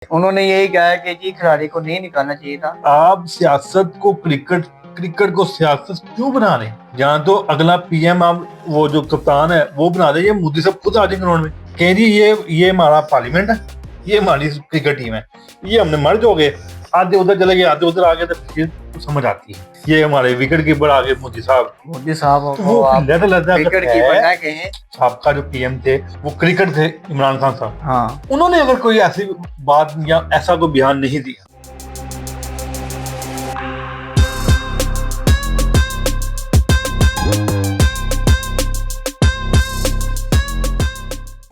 उन्होंने यही कहा है कि जी खिलाड़ी को नहीं निकालना चाहिए था। आप सियासत को क्रिकेट क्रिकेट को सियासत क्यों बना रहे हैं? जहाँ तो अगला पीएम आप वो जो कप्तान है वो बना दे, ये मोदी साहब खुद आ जाएंगे ग्राउंड में, कह जी ये हमारा पार्लियामेंट है, ये हमारी क्रिकेट टीम है, ये हमने मर्ज हो गए, आधे उधर चले गए आधे उधर आ गए, तो फिर तो समझ आती है ये हमारे विकेट कीपर आ गए मोदी साहब। तो वो आप क्रिकेट कीपर ना कहें। आपका जो पीएम थे वो क्रिकेट थे, इमरान खान साहब। हाँ, उन्होंने अगर कोई ऐसी बात या ऐसा कोई बयान नहीं दिया।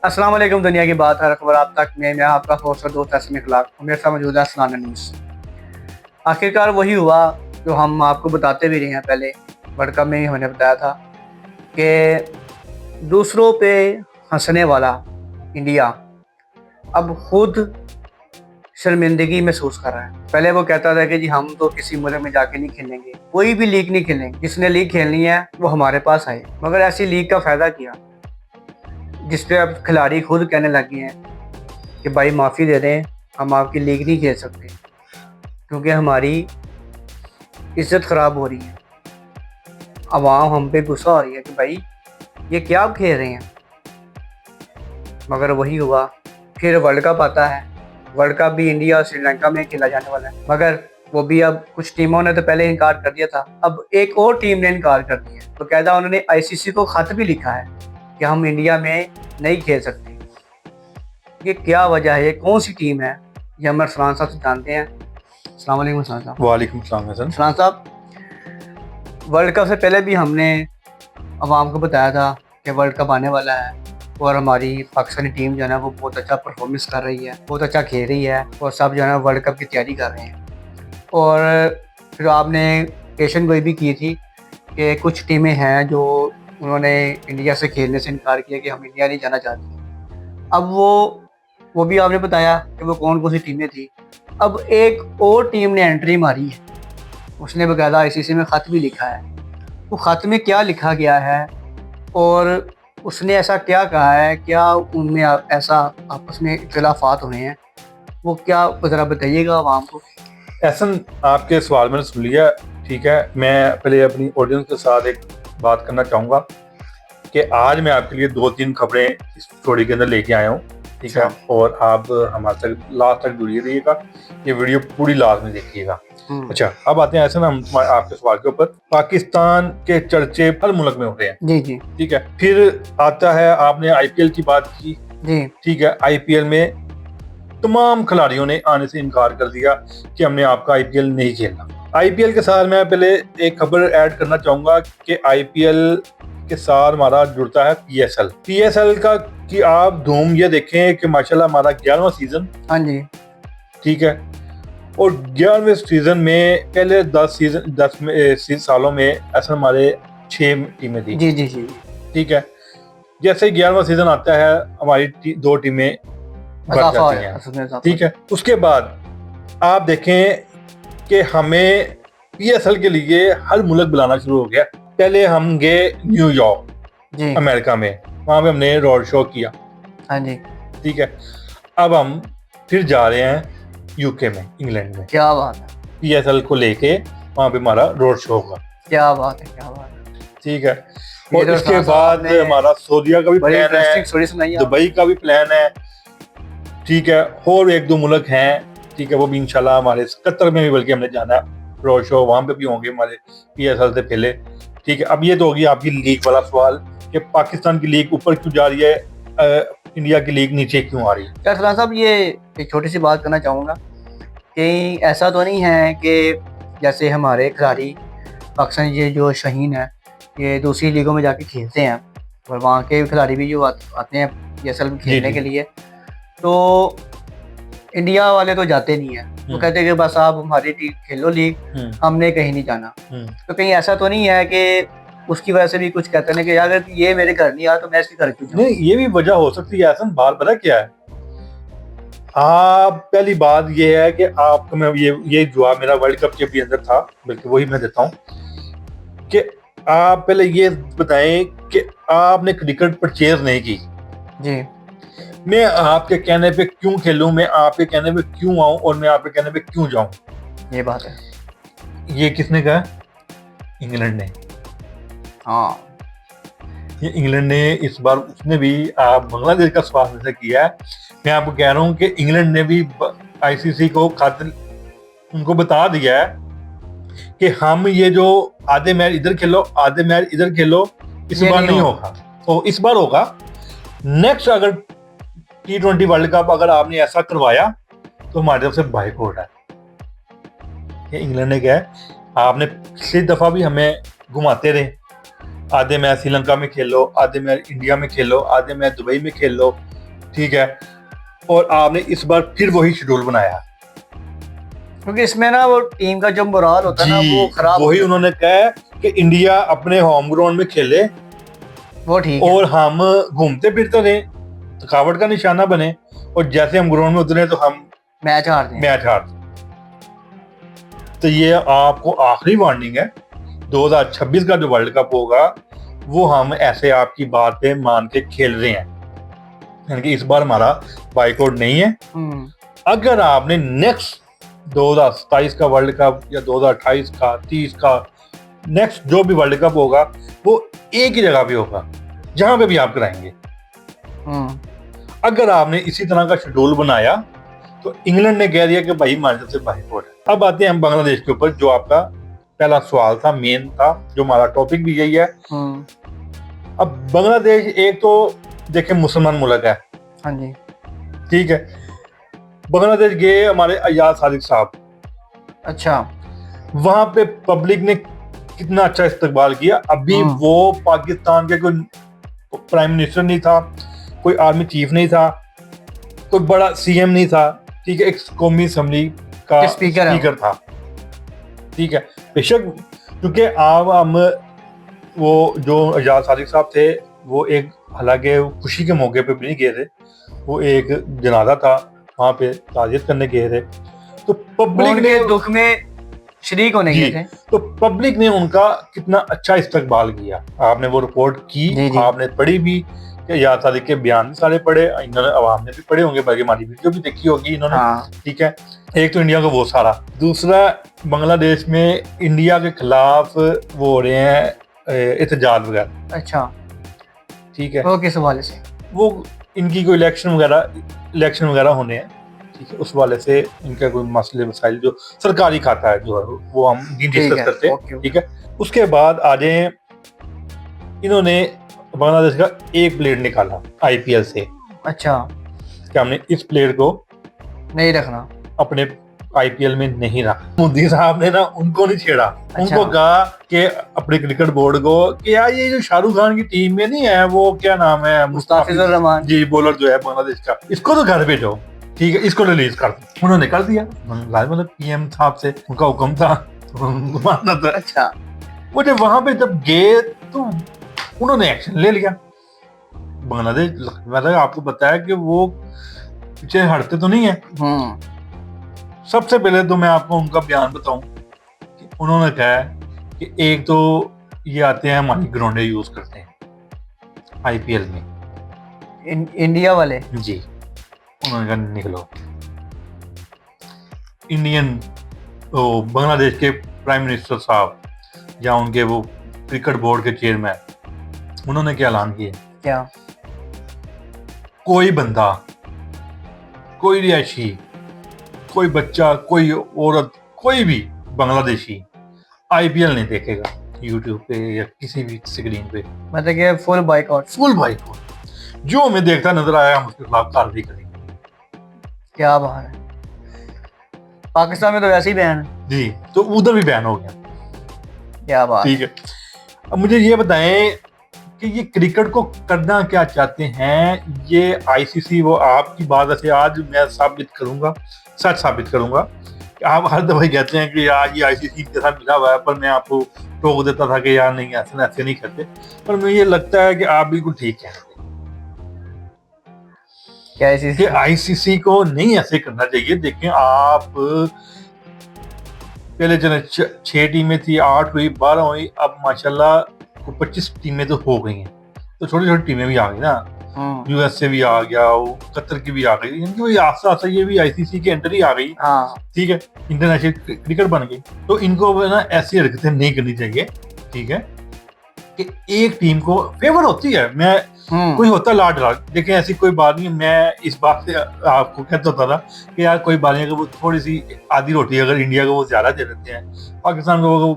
अस्सलाम वालेकुम। दुनिया की बात हर खबर आप तक मैं आपका होस्ट और दोस्त हसन इखलाक, मेरे साथ मौजूद है सलाना न्यूज़। आखिरकार वही हुआ जो हम आपको बताते भी रहे हैं। पहले वर्ल्ड कप में ही हमने बताया था कि दूसरों पे हंसने वाला इंडिया अब खुद शर्मिंदगी महसूस कर रहा है। पहले वो कहता था कि जी हम तो किसी मुल्क में जाके नहीं खेलेंगे, कोई भी लीग नहीं खेलेंगे, जिसने लीग खेलनी है वो हमारे पास आए। मगर ऐसी लीग का फ़ायदा किया जिसपे अब खिलाड़ी खुद कहने लगे हैं कि भाई माफ़ी दे दें, हम आपकी लीग नहीं खेल सकते क्योंकि हमारी इज्जत ख़राब हो रही है। अवाम हम पे गुस्सा हो रही है कि भाई ये क्या आप खेल रहे हैं। मगर वही हुआ, फिर वर्ल्ड कप आता है। वर्ल्ड कप भी इंडिया और श्रीलंका में खेला जाने वाला है, मगर वो भी अब कुछ टीमों ने तो पहले इनकार कर दिया था, अब एक और टीम ने इनकार कर दिया। तो कहता उन्होंने आईसीसी को खत भी लिखा है कि हम इंडिया में नहीं खेल सकते। ये क्या वजह है, ये कौन सी टीम है, ये हम अरसलान साहब से जानते हैं। अस्सलाम वालेकुम अरसलान साहब। वालेकुम सलाम हसन। अरसलान साहब, वर्ल्ड कप से पहले भी हमने अवाम को बताया था कि वर्ल्ड कप आने वाला है और हमारी पाकिस्तानी टीम जो है ना वो बहुत अच्छा परफॉर्मेंस कर रही है, बहुत अच्छा खेल रही है और सब जो है ना वर्ल्ड कप की तैयारी कर रहे हैं। और फिर आपने पेशन गोई भी की थी कि कुछ टीमें हैं जो उन्होंने इंडिया से खेलने से इनकार किया कि हम इंडिया नहीं जाना चाहते। अब वो भी आपने बताया कि वो कौन कौन सी टीमें थी। अब एक और टीम ने एंट्री मारी है, उसने बकायदा आईसीसी में ख़त भी लिखा है। वो ख़त में क्या लिखा गया है और उसने ऐसा क्या कहा है, क्या उनमें ऐसा आपस में इख्तिलाफात हुए हैं, वो क्या ज़रा बताइएगा आवाम को। एहसन, आपके सवाल मैंने सुन लिया, ठीक है। मैं पहले अपनी ऑडियंस के साथ एक बात करना चाहूँगा कि आज मैं आपके लिए 2-3 खबरें इस स्टोरी के अंदर लेके आया हूँ, ठीक है। और आप हमारे तक लास्ट तक जुड़िए रहिएगा, ये वीडियो पूरी लास्ट में देखिएगा। अच्छा, अब आते हैं ऐसे ना हम आपके सवाल के ऊपर। पाकिस्तान के चर्चे हर मुल्क में हो रहे हैं, जी जी, ठीक है। फिर आता है, आपने आईपीएल की बात की, जी ठीक है। आईपीएल में तमाम खिलाड़ियों ने आने से इनकार कर दिया कि हमने आपका आईपीएल नहीं खेलना। आईपीएल के साथ मैं पहले एक खबर ऐड करना चाहूंगा कि आईपीएल के साथ हमारा जुड़ता है पीएसएल का कि आप धूम ये देखें कि माशाल्लाह हमारा 11वां सीजन, हाँ जी, ठीक है। और 11वें सीजन में पहले 10 सालों में ऐसा हमारे 6 टीमें थी, जी जी जी, ठीक है। जैसे 11वां सीजन आता है हमारी 2 टीमें बढ़ जाती हैं, ठीक है। उसके बाद आप देखें कि हमें पीएसएल के लिए हर मुल्क बुलाना शुरू हो गया। पहले हम गए न्यूयॉर्क अमेरिका में, वहां पे हमने रोड शो किया, हाँ जी, ठीक है। अब हम फिर जा रहे हैं यूके में, इंग्लैंड में। क्या बात है, पीएसएल को लेके वहां पे हमारा रोड शो होगा, क्या बात है, क्या बात है, ठीक है। और इसके बाद हमारा सऊदीया का भी प्लान है, दुबई का भी प्लान है, ठीक है। और 1-2 मुल्क हैं, ठीक है। वो भी इंशाल्लाह हमारे कतर में भी बल्कि हमने जाना है रोड शो, वहां पे भी होंगे हमारे पीएसएल से पहले, ठीक है। अब ये तो होगी आपकी लीग वाला सवाल कि पाकिस्तान की लीग ऊपर क्यों जा रही है, इंडिया की लीग नीचे क्यों आ रही है। क्या सलाम साहब, ये एक छोटी सी बात करना चाहूँगा कि ऐसा तो नहीं है कि जैसे हमारे खिलाड़ी पाकिस्तान ये जो शहीन है ये दूसरी लीगों में जाके खेलते हैं और वहाँ के खिलाड़ी भी जो आते हैं पीएसएल में खेलने के लिए, तो इंडिया वाले तो जाते नहीं है। वो कहते हैं कि बस आप हमारी टीम खेलो लीग, हमने कहीं नहीं जाना। तो कहीं ऐसा तो नहीं है कि उसकी वजह से भी कुछ कहते हैं कि अगर ये मेरे घर नहीं आया तो मैं इसके घर क्यों जाऊं? नहीं, ये भी वजह हो सकती है। ऐसा बात पता क्या है, आप पहली बात ये है कि आपको मैं ये जवाब मेरा वर्ल्ड कप के भी अंदर था, बल्कि वही मैं देता हूँ कि आप पहले ये बताएं कि आपने क्रिकेट परचेज नहीं की। जी, मैं आपके कहने पे क्यों खेलूं, मैं आपके कहने पे क्यों आऊं और मैं आपके कहने पे क्यों जाऊं। ये बात है। ये किसने कहा? इंग्लैंड ने। हाँ ये इंग्लैंड ने इस बार, उसने भी आप बांग्लादेश का सवाल में से किया है। मैं आपको कह रहा हूं कि इंग्लैंड ने भी आईसीसी को खातिर उनको बता दिया है कि हम ये जो आधे मैच इधर खेलो आधे मैच इधर खेलो, इस ये बार नहीं नहीं होगा। तो इस बार होगा। नेक्स्ट अगर T20 वर्ल्ड कप अगर आपने ऐसा करवाया तो हमारी तरफ से बाइकआउट है। ये इंग्लैंड ने कहा है, आपने पिछली दफा भी हमें घुमाते रहे, आधे मैच श्रीलंका में खेलो, आधे मैच इंडिया में खेलो, आधे मैच दुबई में खेलो, ठीक है, और आपने इस बार फिर वही शेड्यूल बनाया। क्योंकि इसमें ना वो टीम का जो मोराल होता है ना वो खराब वही उन्होंने कहा है कि इंडिया अपने होम ग्राउंड में खेले, वो ठीक है। और हम घूमते फिरते रहे, थकावट का निशाना बने, और जैसे हम ग्राउंड में उतरे तो हम मैच हार दें। मैच हार। तो ये आपको आखिरी वार्निंग है। 2026 का जो वर्ल्ड कप होगा वो हम ऐसे आपकी बात पे मान के खेल रहे हैं, यानी कि इस बार हमारा बाइकआउट नहीं है। अगर आपने नेक्स्ट 2027 का वर्ल्ड कप या 2028 का 30 का नेक्स्ट जो भी वर्ल्ड कप होगा वो एक ही जगह पे होगा, जहां पे भी आप कराएंगे। अगर आपने इसी तरह का शेड्यूल बनाया तो इंग्लैंड ने कह दिया कि भाई हमारी तरफ से बाइकआउट है। अब आते हैं हम बांग्लादेश के ऊपर, जो आपका पहला सवाल था, मेन था, जो हमारा टॉपिक भी यही है। अब बांग्लादेश एक तो देखें मुसलमान मुल्क है, हाँ जी, ठीक है। बांग्लादेश गए हमारे अयाज सादिक साहब, अच्छा, वहां पे पब्लिक ने कितना अच्छा इस्तकबाल किया। अभी वो पाकिस्तान के कोई प्राइम मिनिस्टर नहीं था, कोई आर्मी चीफ नहीं था, कोई बड़ा सीएम नहीं था, ठीक है, एक कौमी असेंबली का स्पीकर था, ठीक है। बेशक क्योंकि आप हम वो जो अयाज सादिक साहब थे वो एक, हालांकि खुशी के मौके पे भी नहीं गए थे, वो एक जनाजा था वहां पे ताजियत करने गए थे, तो पब्लिक ने दुख में शरीक होने गए थे, तो पब्लिक ने उनका कितना अच्छा इस्तकबाल किया। आपने वो रिपोर्ट की, आपने पढ़ी भी, अयाज सादिक के बयान सारे पढ़े, इन्होंने आवाम ने भी पढ़े होंगे, बल्कि हमारी वीडियो भी देखी होगी इन्होंने, ठीक है। एक तो इंडिया का वो सारा, दूसरा बांग्लादेश में इंडिया के खिलाफ वो हो रहे हैं एहतजाज वगैरह, अच्छा, ठीक है। वो किस हवाले से? वो इनकी कोई इलेक्शन वगैरह होने हैं, ठीक है, उस वाले से इनका कोई मसले मसाइल जो सरकारी खाता है जो है वो हम डिस्कस करते हैं, ठीक है। उसके बाद आ जाए, इन्होंने बांग्लादेश का एक प्लेयर निकाला आईपीएल से, अच्छा, कि हमने इस प्लेयर को नहीं रखना, अपने आईपीएल में नहीं रखा। मोदी साहब ने ना उनको नहीं छेड़ा, अच्छा। उनको कहा कि अपने क्रिकेट बोर्ड को कि यार ये जो शाहरुख खान की टीम में नहीं है, वो क्या नाम है, मुस्ताफिजुर रहमान जी, बॉलर जो है बांग्लादेश का, इसको तो घर भेजो, ठीक है, इसको रिलीज कर दो। उन्होंने कर दिया, मतलब पीएम साहब से उनका हुक्म था, मानना था, अच्छा। वो जब वहां पे जब गए तो उन्होंने एक्शन ले लिया। बांग्लादेश, मैंने आपको बताया कि वो पीछे हटते तो नहीं है। सबसे पहले तो मैं आपको उनका बयान बताऊं कि उन्होंने कहा कि एक तो ये आते हैं हमारी ग्राउंडें यूज करते हैं आईपीएल में, इंडिया वाले जी। उन्होंने कहा निकलो। इंडियन बांग्लादेश के प्राइम मिनिस्टर साहब या उनके वो क्रिकेट बोर्ड के चेयरमैन, उन्होंने क्या ऐलान किया, क्या कोई बंदा, कोई रिहायशी, कोई बच्चा, कोई औरत, कोई भी बांग्लादेशी आईपीएल नहीं देखेगा यूट्यूब पे या किसी भी स्क्रीन पे, मतलब कि फुल बाइकआउट। जो हमें देखता नजर आया हम उसके खिलाफ कार्रवाई करेंगे। क्या बात है। पाकिस्तान में तो वैसे ही बैन है जी, तो उधर भी बैन हो गया। क्या बात, ठीक है। अब मुझे ये बताएं कि ये क्रिकेट को करना क्या चाहते हैं ये आईसीसी, वो आपकी बात से आज मैं साबित करूंगा, सच साबित करूंगा कि आप हर दफा कहते हैं कि यार ये आईसीसी के साथ मिला हुआ है, पर मैं आपको टोक देता था कि यार नहीं, ऐसे नहीं करते, पर मुझे ये लगता है कि आप बिल्कुल ठीक कहते हैं कि आईसीसी को नहीं ऐसे करना चाहिए। देखें आप, पहले चले 6 टीमें थी, 8 हुई, 12 हुई, अब माशाल्लाह 25 टीमें तो हो गई हैं, तो छोटी छोटी टीमें भी आ गई ना। यूएस से भी आ गया, वो कतर की भी आ गई, इनकी वही आस्ता आस्ता ये भी आईसीसी की एंट्री आ गई। हाँ ठीक है, इंटरनेशनल क्रिकेट बन गई। तो इनको अब ना ऐसी हरकतें नहीं करनी चाहिए। ठीक है, कि एक टीम को फेवर होती है, मैं कोई होता लाड लाड, देखिए ऐसी कोई बात नहीं। मैं इस बात से आपको कहता होता था कि यार कोई बात नहीं, अगर वो थोड़ी सी आधी रोटी अगर इंडिया को वो ज्यादा दे देते हैं, पाकिस्तान को वो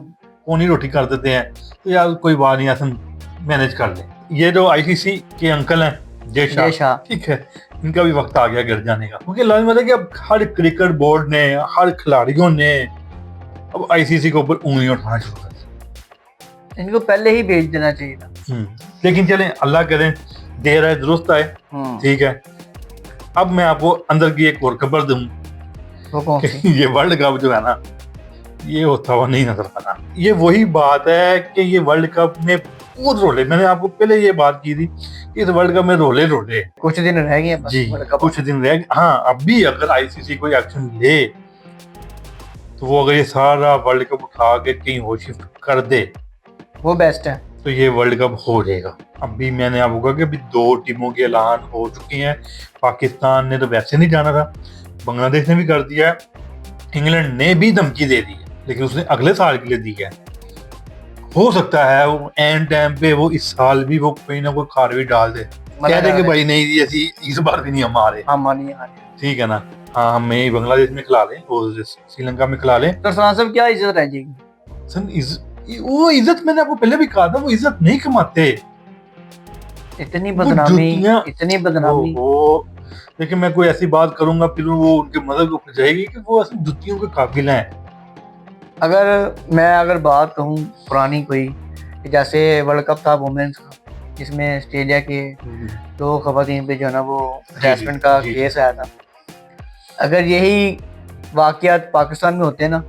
पौनी रोटी कर देते हैं, तो यार कोई बात नहीं, ऐसा मैनेज कर ले। ये जो आईसीसी के अंकल हैं जय शाह, ठीक है, इनका भी वक्त आ गया गिर जाने का, क्योंकि लाजिम है कि अब हर क्रिकेट बोर्ड ने, हर खिलाड़ियों ने अब आईसीसी के ऊपर उंगलियां उठाना शुरू कर दी। इनको पहले ही भेज देना चाहिए था। लेकिन चलें, अल्लाह करें देर है दुरुस्त आए। ठीक है, अब मैं आपको अंदर की एक और खबर दूं, ये वर्ल्ड कप जो है ना, ये होता हुआ नहीं नजर आता। ये वही बात है कि ये वर्ल्ड कप में बहुत रोले, मैंने आपको पहले ये बात की थी कि इस वर्ल्ड कप में रोले कुछ दिन रह गए बस जी, कुछ दिन रह गए। हाँ, अभी अगर आईसीसी कोई एक्शन ले तो वो अगर ये सारा वर्ल्ड कप उठा के कहीं और शिफ्ट कर दे, वो बेस्ट है, तो ये वर्ल्ड कप हो जाएगा। अभी मैंने आपको कहा कि अभी 2 टीमों के ऐलान हो चुके हैं। पाकिस्तान ने तो वैसे नहीं जाना था, बांग्लादेश ने भी कर दिया है, इंग्लैंड ने भी धमकी दे दी है, लेकिन उसने अगले साल के लिए दी है। हो सकता है वो एंड टाइम पे वो इस साल भी वो कोई ना कोई खारवी डाल दे, कह दे कि भाई नहीं ऐसी इस बार भी नहीं हम आ रहे। ठीक है ना, हाँ, हमें बांग्लादेश में खिला लें और श्रीलंका में खिला लें, तो सब क्या इज्जत रह जाएगी। वो इज्जत मैंने आपको पहले भी कहा था, वो इज्जत नहीं कमाते। इतनी बदनामी वो देखिए, मैं कोई ऐसी बात करूंगा फिर वो उनके मदद को उठ जाएगी कि वो ऐसे जुतियों के काबिल हैं। अगर बात कहूँ पुरानी कोई, जैसे वर्ल्ड कप था वुमेन्स का, जिसमें ऑस्ट्रेलिया के 2 खवातीन पे जो है ना वो हरासमेंट का केस आया था, अगर यही वाकयात पाकिस्तान में होते ना,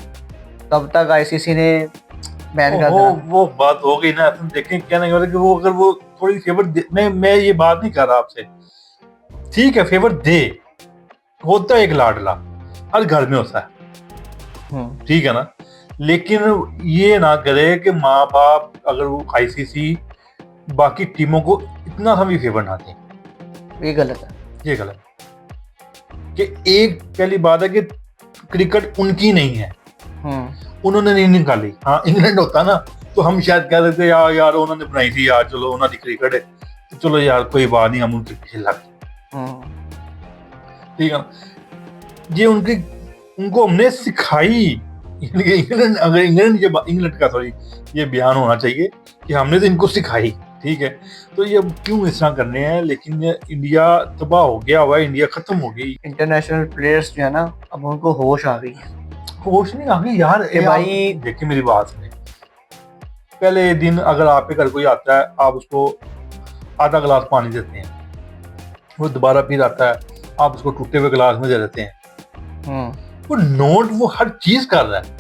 तब तक आईसीसी ने बैन कर दिया। वो बात हो गई ना, तुम देखें क्या नहीं हो रहा कि वो अगर वो थोड़ी फेवर मैं ये बात नहीं कर रहा आपसे, ठीक है, फेवर दे, होता है एक लाडला, हर घर में होता है, ठीक है ना, लेकिन ये ना करे कि माँ बाप अगर वो आईसीसी बाकी टीमों को इतना सा भी फेवर ना दे। ये गलत है, ये गलत कि एक पहली बात है कि क्रिकेट उनकी नहीं है, उन्होंने नहीं निकाली। हाँ, इंग्लैंड होता ना तो हम शायद कह देते यार उन्होंने बनाई थी यार, चलो उन्होंने क्रिकेट है तो चलो यार कोई बात नहीं, हम उनके पीछे लग, ठीक है। ये उनको हमने सिखाई। इंग्लैंड, अगर इंग्लैंड का सॉरी ये बयान होना चाहिए कि हमने तो इनको सिखाई, ठीक है। तो ये क्यों इस तरह करने हैं, लेकिन इंडिया तबाह हो गया हुआ है, इंडिया खत्म हो गई। इंटरनेशनल प्लेयर्स जो है ना, अब उनको होश आ गई है। होश नहीं आ गई यार, भाई देखिए मेरी बात सुने, पहले दिन अगर आपके घर कोई आता है, आप उसको आधा गिलास पानी देते हैं, वो दोबारा फिर आता है, आप उसको टूटे हुए गिलास में दे देते हैं। वो नोट वो हर चीज कर रहा है,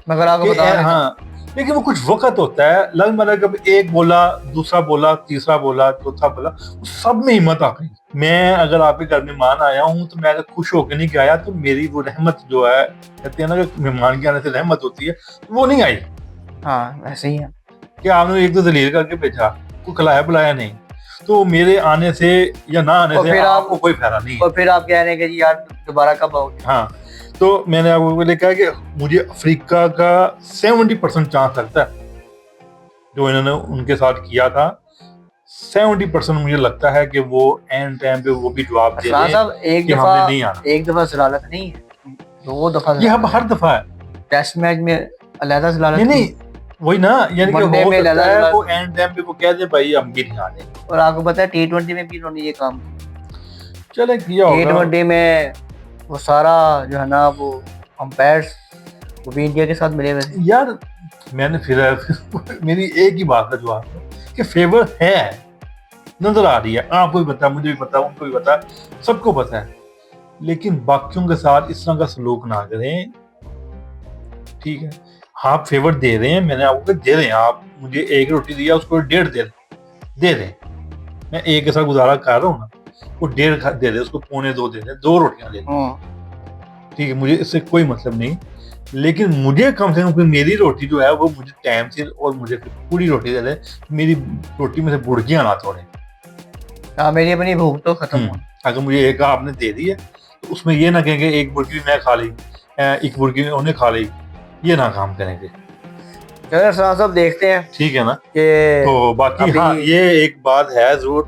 मगर आपको बता रहे हैं, हाँ, लेकिन वो कुछ वक्त होता है, लगभग कब एक बोला, दूसरा बोला, तीसरा बोला, चौथा बोला, सब में हिम्मत आ गई। मैं अगर आपके घर मेहमान आया हूँ तो मैं अगर खुश होकर नहीं गया तो मेरी वो रहमत जो है, कहते हैं ना कि मेहमान के आने से रहमत होती है, वो नहीं आई। हाँ, ऐसे ही है कि आपने एक तो दलील करके भेजा, कोई खिलाया बुलाया नहीं, तो मेरे आने से या ना आने से आपको कोई फायदा नहीं है। और फिर आप कह रहे हैं कि यार दोबारा कब आओगे। हाँ, तो मैंने आपको लिखा है कि मुझे अफ्रीका का 70% चांस लगता है, जो इन्होंने उनके साथ किया था, 70% मुझे लगता है कि वो एंड टाइम पे वो भी जवाब दे दें कि हमने नहीं आना। एक दफा जलालत नहीं है, 2 दफा ये अब हर दफा है। टेस्ट मैच में अलहदा जलालत नहीं, वही ना, यानी कि हो सकता है वो एंड टाइम पे वो कह दे भाई हम भी नहीं आने। और आपको पता है T20 में भी इन्होंने ये काम चले किया होगा। T20 में वो सारा जो है ना वो अंपायर्स वो भी इंडिया के साथ मिले हुए थे। यार मैंने फिर मेरी एक ही बात का जवाब है कि फेवर है, नजर आ रही है, आपको भी पता, मुझे भी पता, उनको भी पता, सबको पता है, लेकिन बाकियों के साथ इस तरह का सलूक ना करें, ठीक है। आप फेवर दे रहे हैं, मैंने आपको दे रहे हैं, आप मुझे 1 रोटी दिया, उसको 1.5 दे रहे, मैं 1 के साथ गुजारा कर रहा हूँ ना, वो 1.5 दे दे, उसको 1.25 दे दे, 2 रोटियां दे दे, ठीक है, मुझे इससे कोई मतलब नहीं, लेकिन मुझे कम से कम मेरी रोटी जो है वो मुझे टाइम से और मुझे पूरी रोटी दे दे, मेरी रोटी में से बुड़कियां ना तोड़े, हाँ, मेरी अपनी भूख तो खत्म हो। अगर मुझे एक आपने दे दी है तो उसमें ये ना कहेंगे एक मुर्गी मैं खा ली, एक मुर्गी उन्हें खा ली, ये ना काम करेंगे। चलो साहब देखते हैं ठीक है ना। कि तो बाकी अभी हाँ ये एक बात है जरूर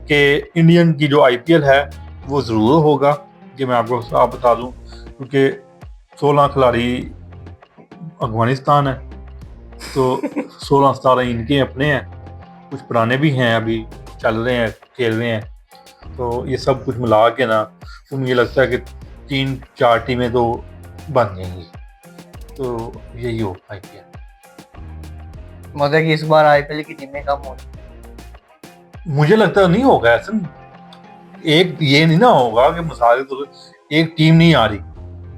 कि इंडियन की जो आईपीएल है वो जरूर होगा, कि मैं आपको आप बता दूं, क्योंकि 16 खिलाड़ी अफगानिस्तान है, तो 16-17 इनके अपने हैं, कुछ पुराने भी हैं अभी चल रहे हैं खेल रहे हैं, तो ये सब कुछ मिला के ना तो मुझे लगता है कि 3-4 टीमें तो बन जाएंगी, तो यही हो आईपीएल। मतलब कि इस बार आईपीएल की टीमें कम हो। मुझे लगता है नहीं होगा ऐसा, एक ये नहीं ना होगा कि मिसाल के तौर पे एक टीम नहीं आ रही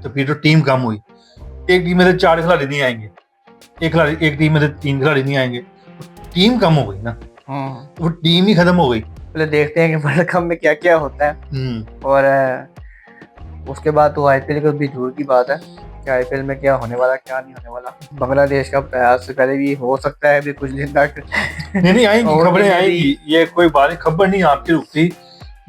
तो फिर तो टीम कम हुई, एक टीम में से 4 खिलाड़ी नहीं आएंगे, एक टीम में से 3 खिलाड़ी नहीं आएंगे, टीम कम हो गई ना, वो टीम ही खत्म हो गई। पहले देखते हैं कि वर्ल्ड कप में क्या क्या होता है, और उसके बाद तो आईपीएल का भी दूर की बात है कि आईपीएल में क्या होने वाला क्या नहीं होने वाला। बांग्लादेश का प्रयास से पहले भी हो सकता है अभी कुछ दिन तक नहीं आएंगी और खबरें भी आएंगी, ये कोई बात नहीं, खबर नहीं आपकी रुकती।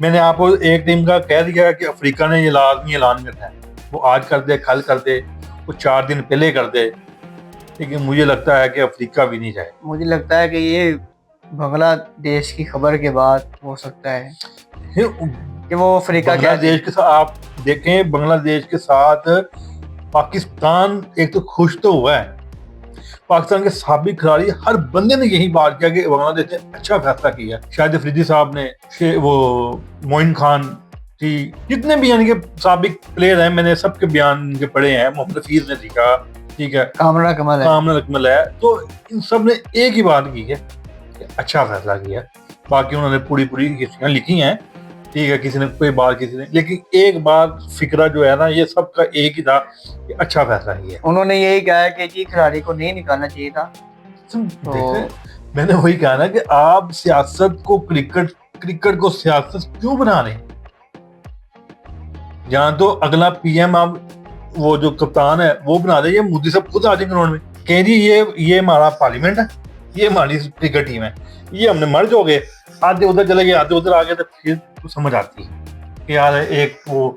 मैंने आपको एक टीम का कह दिया कि अफ्रीका ने ये लाजमी ऐलान करना है, वो आज कर दे कल कर दे, वो 4 दिन पहले कर दे, लेकिन मुझे लगता है कि अफ्रीका भी नहीं जाए। मुझे लगता है कि ये बांग्लादेश की खबर के बाद हो सकता है कि वो अफ्रीका क्या बांग्लादेश के साथ आप देखें, बांग्लादेश के साथ पाकिस्तान एक तो खुश तो हुआ है, पाकिस्तान के साबिक खिलाड़ी हर बंदे ने यही बात किया कि बांग्लादेश ने अच्छा फैसला किया, शाहिद अफरीदी साहब ने, वो मोइन खान थी, जितने भी यानी कि साबिक प्लेयर हैं मैंने सबके बयान इनके पढ़े हैं, मोहम्मद हफीज ने लिखा, ठीक है, कामरा कमल है, तो इन सब ने एक ही बात की है कि अच्छा फैसला किया। बाकी उन्होंने पूरी हिस्ट्रियां लिखी हैं, ठीक है, किसी ने कोई बात किसी ने, लेकिन एक बात फिक्रा जो है ना ये सबका एक ही था कि अच्छा फैसला किया। उन्होंने यही कहा है कि जी खिलाड़ी को नहीं निकालना चाहिए था। तो मैंने वही कहा ना कि आप सियासत को क्रिकेट को सियासत क्यों बना रहे हैं? जहां तो अगला पीएम आप वो जो कप्तान है वो बना दे, ये मोदी साहब खुद आ जाएंगे ग्राउंड में, कह जी ये हमारा पार्लियामेंट है, ये हमारी क्रिकेट टीम है, ये हमने मर्ज हो गए, आधे उधर चले गए आधे उधर आ गए, तो फिर तो समझ आती है कि यार एक वो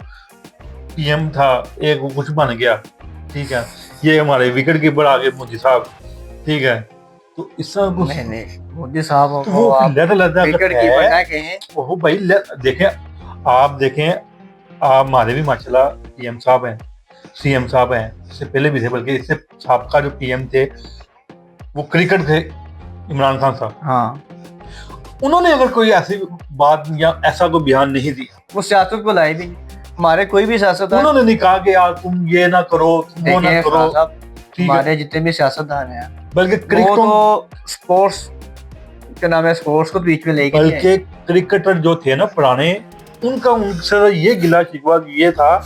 पीएम था एक वो कुछ बन गया, ठीक है, ये हमारे विकेट कीपर आ गए मोदी साहब, ठीक है, तो इस तरह कुछ नहीं मोदी साहब तो वो विकेट कीपर ना कहें, वो भाई देखें आप हमारे भी माशाल्लाह पीएम साहब हैं, सीएम साहब हैं, इससे पहले भी थे, बल्कि इससे साहब जो पीएम थे वो क्रिकेट थे, इमरान खान साहब। हाँ, उन्होंने अगर कोई ऐसी बात या ऐसा कोई बयान नहीं दिया, वो सियासत को लाई भी नहीं, हमारे कोई भी सियासतदान उन्होंने नहीं कहा कि यार तुम ये ना करो तुम वो ना करो, हमारे जितने भी सियासतदान हैं बल्कि तो स्पोर्ट्स के नाम है, स्पोर्ट्स को बीच में लेके, बल्कि क्रिकेटर जो थे ना पुराने, उनका उनसे ये गिला शिकवा ये था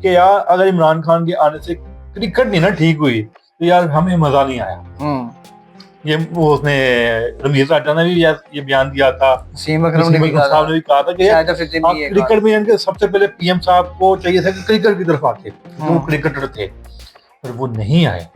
कि यार अगर इमरान खान के आने से क्रिकेट नहीं ना ठीक हुई तो यार हमें मजा नहीं आया। ये वो उसने रमीज राजा ने भी ये बयान दिया था, वसीम अकरम ने भी कहा था कि क्रिकेट में सबसे पहले पीएम साहब को चाहिए था कि क्रिकेट की तरफ आते, वो क्रिकेटर थे, पर वो नहीं आए,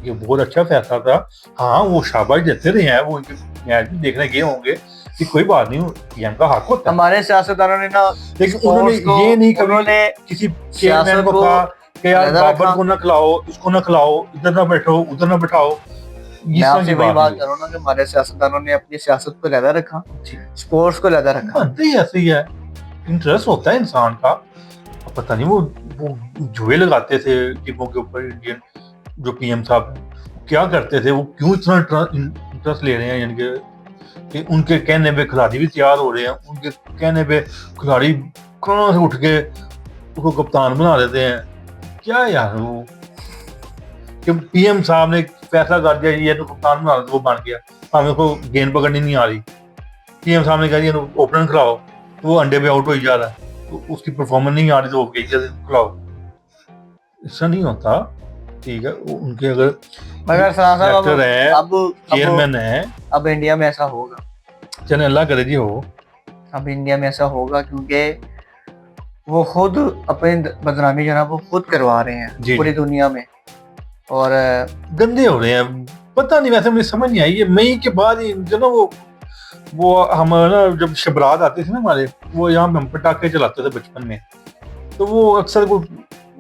ये बहुत अच्छा फैसला था। हाँ वो शाबाश देते रहे हैं, वो मैच भी देखने गए होंगे कि कोई बात नहीं, पीएम का हक होता है। हमारे सियासतदानों ने ना, लेकिन उन्होंने ये नहीं कभी किसी चेयरमैन को कहा कि यार बाबर को ना खिलाओ, इसको ना खिलाओ, इधर ना बैठो उधर ना बैठाओ। मैं आपसे वही बात कर रहा हूँ ना कि हमारे सियासतदानों ने अपनी सियासत को लहदा रखा, स्पोर्ट्स को लहदा रखा। ऐसे ही है, इंटरेस्ट होता है इंसान का, पता नहीं वो जुए लगाते थे टीमों के ऊपर, इंडियन जो पीएम साहब क्या करते थे, वो क्यों इतना इंटरेस्ट ले रहे हैं, यानी कि उनके कहने पे खिलाड़ी भी तैयार हो रहे हैं, उनके कहने पे खिलाड़ी कहाँ से उठ के उसको कप्तान बना देते हैं, क्या यार वो कि पीएम साहब ने फैसला कर दिया ये तो कप्तान बना दो, वो बन गया, हमें उसको गेंद पकड़नी नहीं आ रही, पीएम साहब ने कहा ये ओपनर खिलाओ, तो वो अंडे पे आउट हो जा रहा है, तो उसकी परफॉर्मेंस नहीं आ रही तो खिलाओ, ऐसा नहीं होता, ठीक है। उनके अगर डायरेक्टर है, चेयरमैन है, अब इंडिया में ऐसा होगा, चले अल्लाह करे जी हो, अब इंडिया में ऐसा होगा क्योंकि वो खुद अपनी बदनामी जो ना वो खुद करवा रहे हैं पूरी दुनिया में, और गंदे हो रहे हैं, पता नहीं, वैसे मुझे समझ नहीं आई, ये मई के बाद ही जो ना वो वो हम ना जब शबरात आते थे ना हमारे, वो यहाँ पे हम पटाखे चलाते थे बचपन में, तो वो अक्सर वो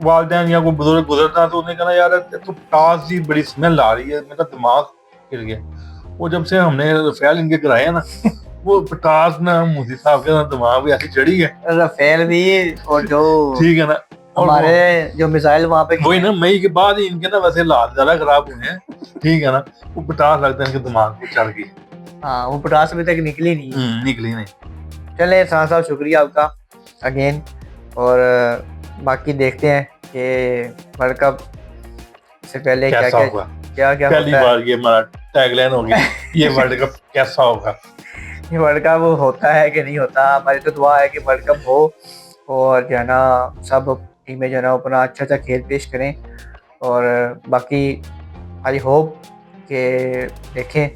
वालदैन या कोई बुजुर्ग गुजरता तो उन्हें कहना यार तो पटास की बड़ी स्मेल आ रही है, मेरा दिमाग हिल गया। वो जब से हमने रफेल इनके कराए ना वो पटास ना मोदी साहब के ना दिमाग भी ऐसी चढ़ी है, राफेल भी और जो ठीक है ना। और हमारे जो मिसाइल वहां पे वही ना मई के बाद ही इनके ना वैसे हालात ज्यादा खराब हुए हैं, ठीक है ना। वो पटास लगता है इनके दिमाग पे चढ़ गई। हाँ, वो पटास अभी तक निकली नहीं है। निकली नहीं। चले साहब साहब, शुक्रिया आपका अगेन। और बाकी देखते हैं कि वर्ल्ड कप से पहले क्या कैसा क्या होगा, क्या क्या पहली होता है। बार ये हमारा टैगलाइन होगी ये वर्ल्ड कप कैसा होगा। ये वर्ल्ड कप होता है कि नहीं होता। हमारी तो दुआ है कि वर्ल्ड कप हो और जो है ना सब टीमें जो है ना अपना अच्छा खेल पेश करें। और बाकी आई होप कि देखें,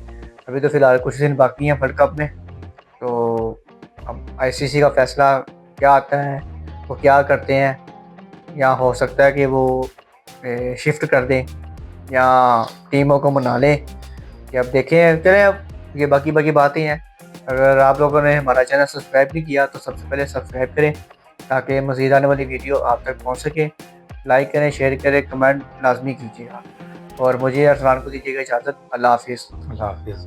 अभी तो फिलहाल कुछ दिन बाकी हैं वर्ल्ड कप में, तो अब आईसीसी का फैसला क्या आता है, वो क्या करते हैं। या हो सकता है कि वो शिफ्ट कर दें या टीमों को मना लें, कि अब देखें। चलें, अब ये बाकी बाकी बातें हैं। अगर आप लोगों ने हमारा चैनल सब्सक्राइब नहीं किया तो सबसे पहले सब्सक्राइब करें ताकि मज़ीद आने वाली वीडियो आप तक पहुंच सके। लाइक करें, शेयर करें, कमेंट लाजमी कीजिएगा। और मुझे अरसलान को दीजिएगा इजाज़त। अल्लाह हाफिज़। अल्लाह हाफिज़।